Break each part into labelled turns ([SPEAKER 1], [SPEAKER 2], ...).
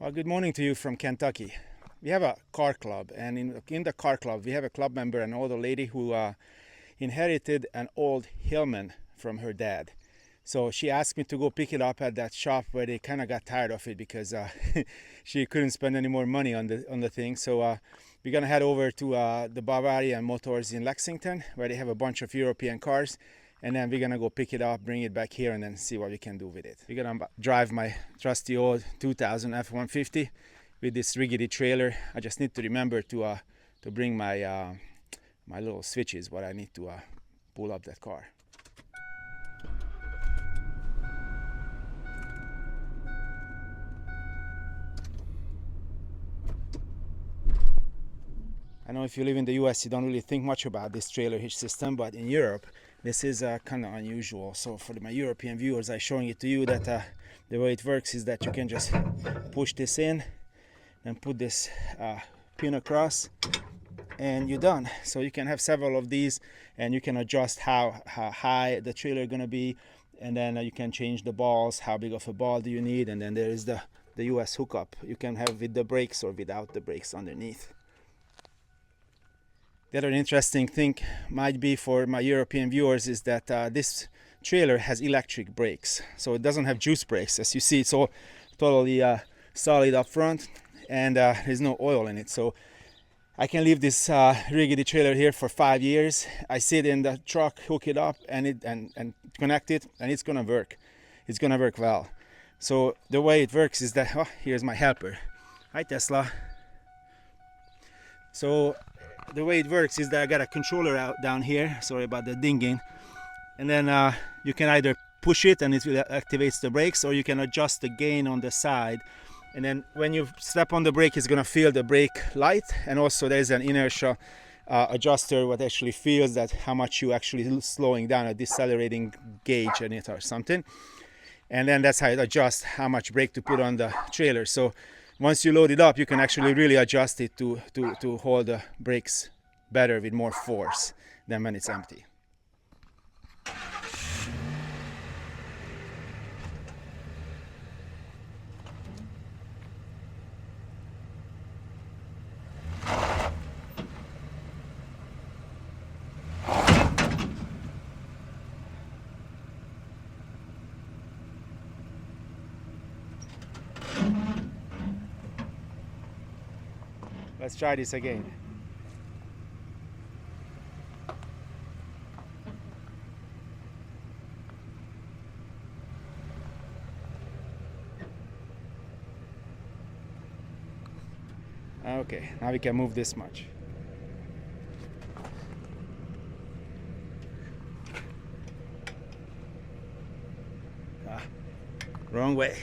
[SPEAKER 1] Well, good morning to you from Kentucky. We have a car club, and in the car club, we have a club member, an older lady who inherited an old Hillman from her dad. So she asked me to go pick it up at that shop where they kind of got tired of it because she couldn't spend any more money on the thing. So we're gonna head over to the Bavarian Motors in Lexington, where they have a bunch of European cars, and then we're gonna go pick it up, bring it back here, and then see what we can do with it. We're gonna drive my trusty old 2000 F-150 with this rickety trailer. I just need to remember to bring my my little switches, what I need to pull up that car. I know if you live in the US, you don't really think much about this trailer hitch system, but in Europe, this is kind of unusual. So for my European viewers, I'm showing it to you that the way it works is that you can just push this in and put this pin across, and you're done. So you can have several of these, and you can adjust how high the trailer is going to be, and then you can change the balls, how big of a ball do you need, and then there is the US hookup. You can have with the brakes or without the brakes underneath. The other interesting thing might be for my European viewers is that this trailer has electric brakes. So it doesn't have juice brakes. As you see, it's all totally solid up front, and there's no oil in it. So I can leave this rickety trailer here for 5 years. I sit in the truck, hook it up, and connect it, and it's gonna work. It's gonna work well. So the way it works is that, here's my helper. Hi, Tesla. So the way it works is that I got a controller out down here, sorry about the dinging, and then you can either push it and it activates the brakes, or you can adjust the gain on the side, and then when you step on the brake, it's gonna feel the brake light, and also there's an inertia adjuster what actually feels that how much you actually slowing down, a decelerating gauge in it or something, and then that's how it adjusts how much brake to put on the trailer. So once you load it up, you can actually really adjust it to hold the brakes better with more force than when it's empty. Let's try this again. Okay, now we can move this much. Wrong way.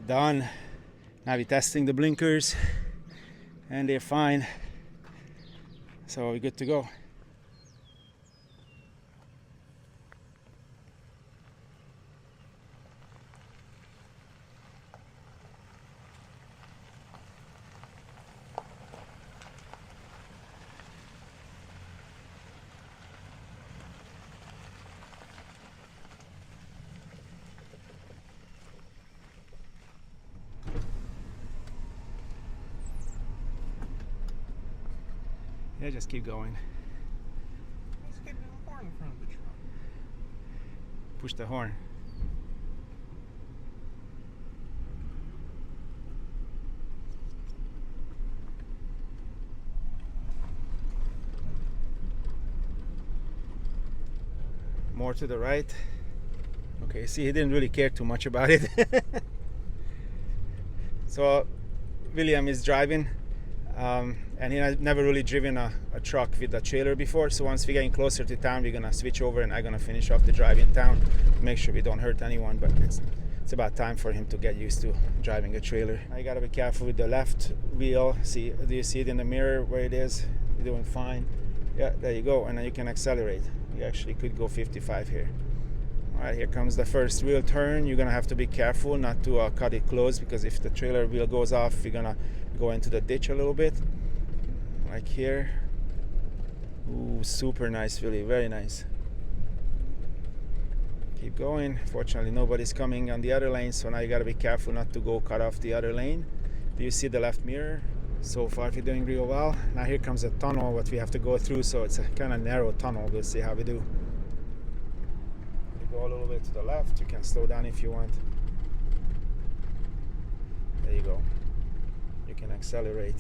[SPEAKER 1] Done. Now we're testing the blinkers, and they're fine. So we're good to go. Yeah, just keep going.
[SPEAKER 2] Let's get the horn in front of the truck.
[SPEAKER 1] Push the horn. more to the right. Okay, see, he didn't really care too much about it. So William is driving, and he has never really driven a truck with a trailer before. So once we're getting closer to town, we're gonna switch over, and I'm gonna finish off the drive in town, make sure we don't hurt anyone. But it's about time for him to get used to driving a trailer. I gotta be careful with the left wheel. See, do you see it in the mirror where it is? You're doing fine. Yeah, there you go. And then you can accelerate. You actually could go 55 here. All right, here comes the first wheel turn. You're gonna have to be careful not to cut it close, because if the trailer wheel goes off, you're gonna go into the ditch a little bit, like here. Ooh, super nice, really, very nice. Keep going. Fortunately, nobody's coming on the other lane, so now you gotta be careful not to go cut off the other lane. Do you see the left mirror? So far, you're doing real well. Now here comes a tunnel, what we have to go through, so it's a kind of narrow tunnel. We'll see how we do. Go a little bit to the left. You can slow down if you want. There you go. You can accelerate.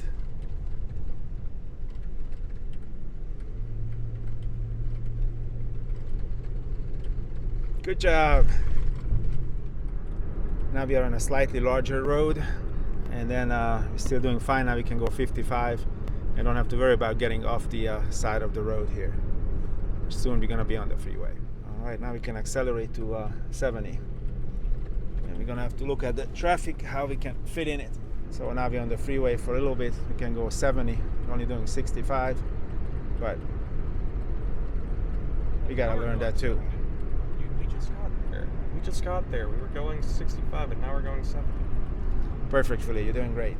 [SPEAKER 1] Good job. Now we are on a slightly larger road, and then we're still doing fine. Now we can go 55 and don't have to worry about getting off the side of the road here. Soon we're gonna be on the freeway. Alright, now we can accelerate to 70. And we're gonna have to look at the traffic, how we can fit in it. So now we're on the freeway for a little bit. We can go 70. We're only doing 65, but we gotta learn that too.
[SPEAKER 2] We just got there. We just got there. We were going 65, and now we're going 70.
[SPEAKER 1] Perfect, Willie. You're doing great.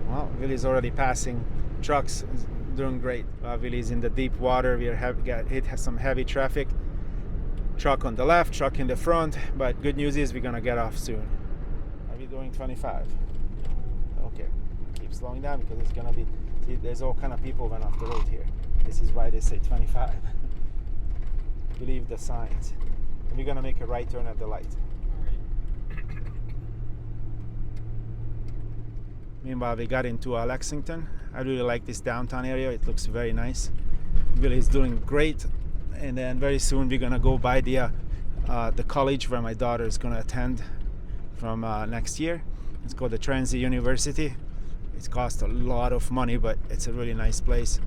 [SPEAKER 1] Well, Willie's already passing trucks. Doing great. Willie's in the deep water. We got hit some heavy traffic. Truck on the left, truck in the front, but good news is we're gonna get off soon. Are we doing 25? Okay, keep slowing down, because it's gonna be, see, there's all kind of people went off the road here. This is why they say 25. Believe the signs. And we're gonna make a right turn at the light. Meanwhile, we got into Lexington. I really like this downtown area. It looks very nice. Billy is doing great. And then very soon we're gonna go by the college where my daughter is gonna attend from next year. It's called the Transy University. It's cost a lot of money, but it's a really nice place.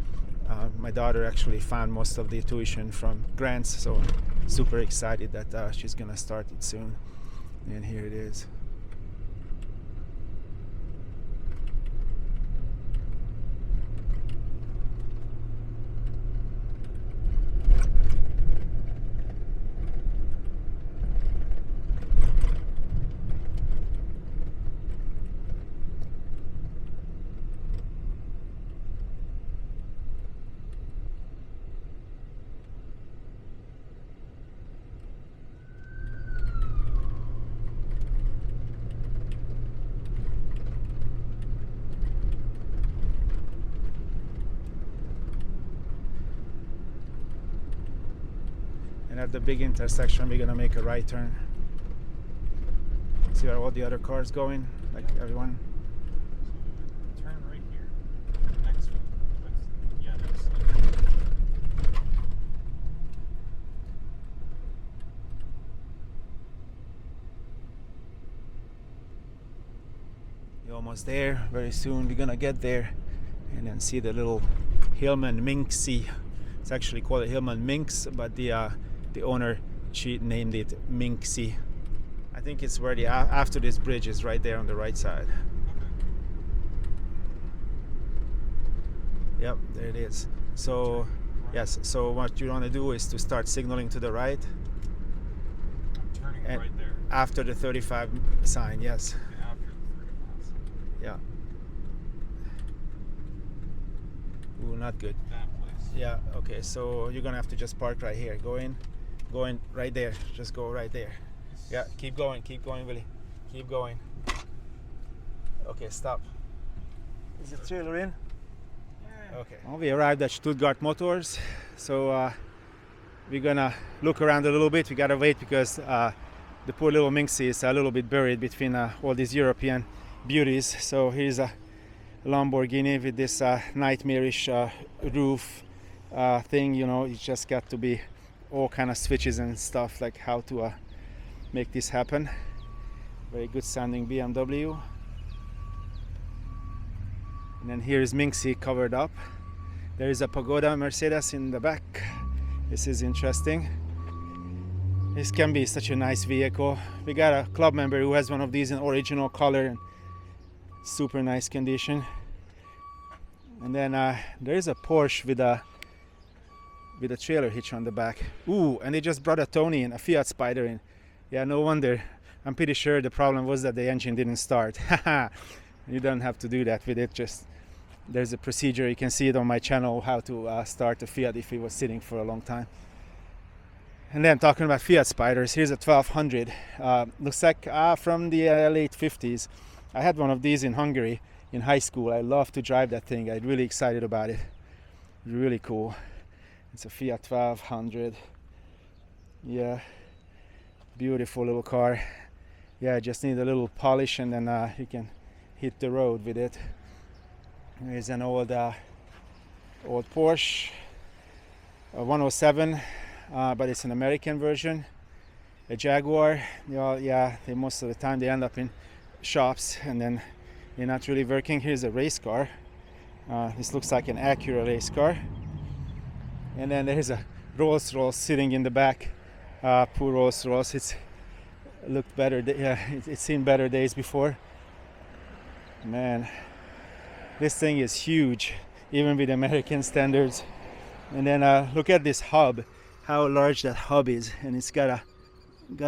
[SPEAKER 1] My daughter actually found most of the tuition from grants, so super excited that she's gonna start it soon. And here it is. And at the big intersection, we're gonna make a right turn. See where all the other cars going, like everyone.
[SPEAKER 2] Turn right here. Next one. Yeah, next.
[SPEAKER 1] You're almost there. Very soon we're gonna get there, and then see the little Hillman Minx. It's actually called a Hillman Minx, but the owner, she named it Minxy. I think it's where the after this bridge is, right there on the right side. Yep, there it is. So yes, so what you want to do is to start signaling to the right.
[SPEAKER 2] I'm turning
[SPEAKER 1] And
[SPEAKER 2] right there.
[SPEAKER 1] after the 35 sign, yes.
[SPEAKER 2] After the 35.
[SPEAKER 1] Yeah. Ooh, not good.
[SPEAKER 2] That place.
[SPEAKER 1] Yeah, okay, so you're gonna have to just park right here. Go in right there. Just go right there. Yeah, keep going, Willie. Keep going. Okay, stop. Is the trailer in?
[SPEAKER 2] Yeah.
[SPEAKER 1] Okay. Well, we arrived at Stuttgart Motors, so we're gonna look around a little bit. We gotta wait because the poor little Minxie is a little bit buried between all these European beauties. So here's a Lamborghini with this nightmarish roof thing. You know, it's just got to be all kind of switches and stuff, like how to make this happen. Very good sounding BMW. And then here is Minxie covered up. There is a Pagoda Mercedes in the back. This is interesting. This can be such a nice vehicle. We got a club member who has one of these in original color and super nice condition. And then there is a Porsche with a trailer hitch on the back. Ooh, and they just brought a Tony in, a Fiat Spider in. Yeah, no wonder. I'm pretty sure the problem was that the engine didn't start. You don't have to do that with it. Just there's a procedure. You can see it on my channel how to start a Fiat if it was sitting for a long time. And then talking about Fiat Spiders, here's a 1200. Looks like from the late 50s. I had one of these in Hungary in high school. I love to drive that thing. I'm really excited about it. Really cool. It's a Fiat 1200. Yeah, beautiful little car. Yeah, I just need a little polish and then you can hit the road with it. Here's an old Porsche, a 107, but it's an American version. A Jaguar. Yeah, most of the time they end up in shops and then they're not really working. Here's a race car. This looks like an Acura race car. And then there's a Rolls Royce sitting in the back. Poor Rolls Royce. It's looked better. It's seen better days before. Man, this thing is huge, even with American standards. And then look at this hub, how large that hub is, and it's got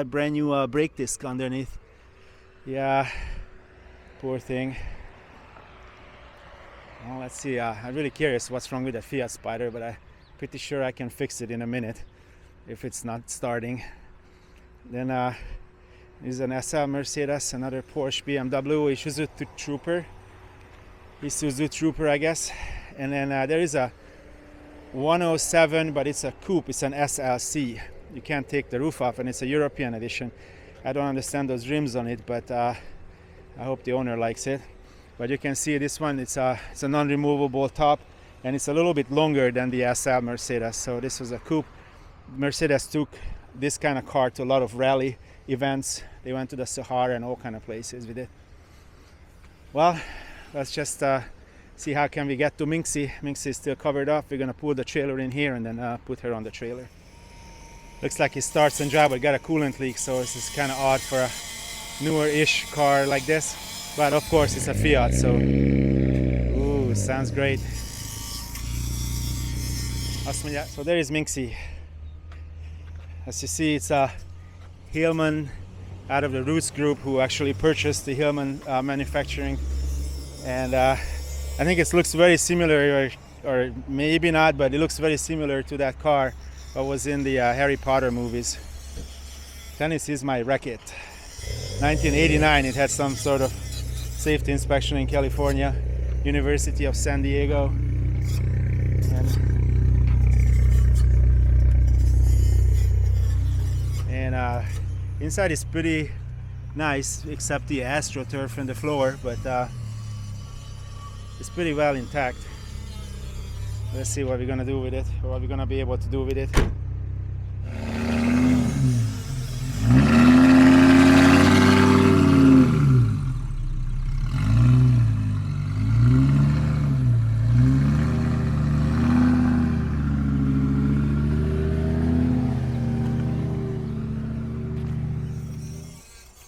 [SPEAKER 1] brand new brake disc underneath. Yeah, poor thing. Well, let's see. I'm really curious what's wrong with the Fiat Spider, but I'm pretty sure I can fix it in a minute if it's not starting. Then there's an SL Mercedes, another Porsche, BMW, Isuzu Trooper, I guess. And then there is a 107, but it's a coupe. It's an SLC. You can't take the roof off, and it's a European edition. I don't understand those rims on it, but I hope the owner likes it. But you can see this one. It's a non-removable top, and it's a little bit longer than the SL Mercedes. So this was a coupe. Mercedes took this kind of car to a lot of rally events. They went to the Sahara and all kind of places with it. Well, let's just see how can we get to Minxie. Minxie is still covered up. We're gonna pull the trailer in here and then put her on the trailer. Looks like it starts and drives, but got a coolant leak, so this is kind of odd for a newer-ish car like this. But of course, it's a Fiat, so ooh, sounds great. So there is Minxie. As you see, it's a Hillman out of the Roots group who actually purchased the Hillman manufacturing, and I think it looks very similar, or maybe not, but it looks very similar to that car that was in the Harry Potter movies. Then this is my Wreck-It. 1989, it had some sort of safety inspection in California, University of San Diego. And inside is pretty nice, except the AstroTurf in the floor, but it's pretty well intact. Let's see what we're gonna do with it, or what we're gonna be able to do with it.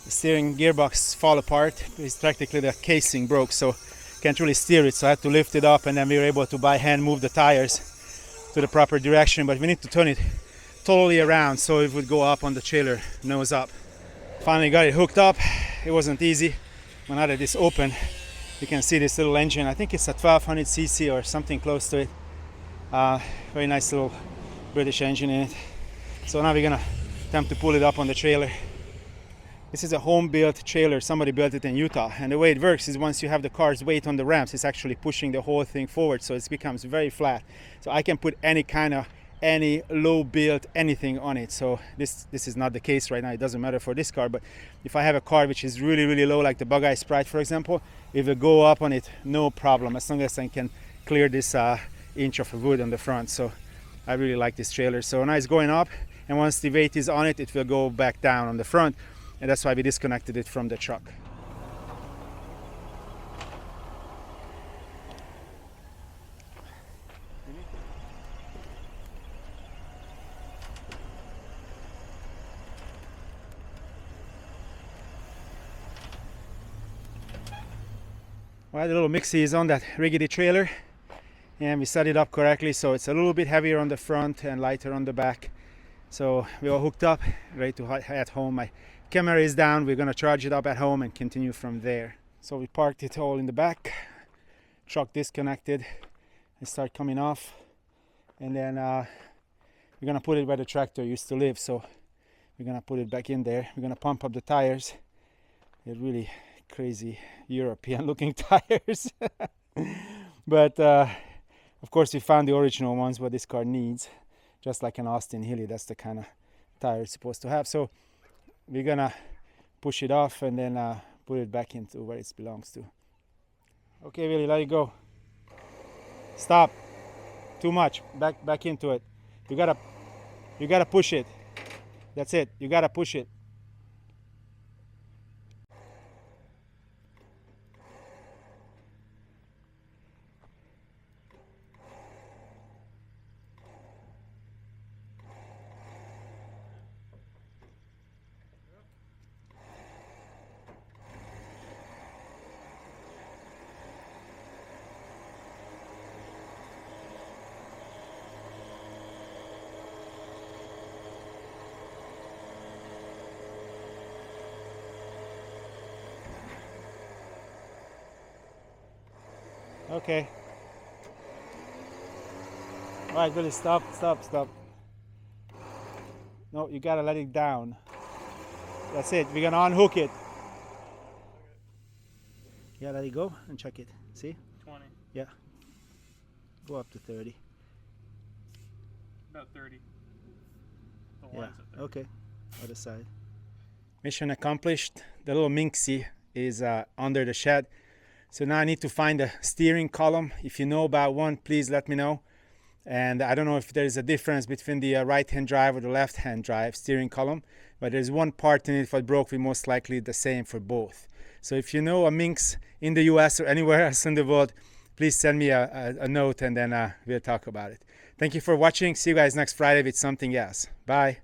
[SPEAKER 1] The steering gearbox fall apart. It's practically the casing broke, so can't really steer it, so I had to lift it up, and then we were able to by hand move the tires to the proper direction, but we need to turn it totally around so it would go up on the trailer, nose up. Finally got it hooked up. It wasn't easy. When I had this open, you can see this little engine. I think it's a 1200cc or something close to it. Very nice little British engine in it. So now we're gonna attempt to pull it up on the trailer. This is a home-built trailer. Somebody built it in Utah, and the way it works is once you have the car's weight on the ramps, it's actually pushing the whole thing forward, so it becomes very flat. So I can put any low-built anything on it. So this is not the case right now. It doesn't matter for this car, but if I have a car which is really, really low, like the Bug-Eye Sprite, for example, it will go up on it, no problem, as long as I can clear this inch of wood on the front. So I really like this trailer. So now it's going up, and once the weight is on it, it will go back down on the front, and that's why we disconnected it from the truck. Well, the little Mixie is on that riggedy trailer, and we set it up correctly, so it's a little bit heavier on the front and lighter on the back. So we are hooked up, ready to head home. My camera is down. We're gonna charge it up at home and continue from there. So we parked it all in the back, truck disconnected, and start coming off, and then we're gonna put it where the tractor used to live. So we're gonna put it back in there. We're gonna pump up the tires. They're really crazy European looking tires. But of course we found the original ones what this car needs, just like an Austin Hilly. That's the kind of tire it's supposed to have. So we're gonna push it off and then put it back into where it belongs to. Okay, Willie, let it go. Stop. Too much. Back into it. You gotta push it. That's it. You gotta push it. Okay. All right, Billy, stop. No, you gotta let it down. That's it. We're gonna unhook it. Yeah, let it go and check it. See?
[SPEAKER 2] 20.
[SPEAKER 1] Yeah. Go up to 30.
[SPEAKER 2] About 30. The
[SPEAKER 1] Yeah.
[SPEAKER 2] line's at 30.
[SPEAKER 1] Okay. Other side. Mission accomplished. The little Minxie is under the shed. So now I need to find a steering column. If you know about one, please let me know. And I don't know if there's a difference between the right-hand drive or the left-hand drive steering column, but there's one part in it that broke. We most likely the same for both. So if you know a Minx in the US or anywhere else in the world, please send me a note, and then we'll talk about it. Thank you for watching. See you guys next Friday with something else. Bye.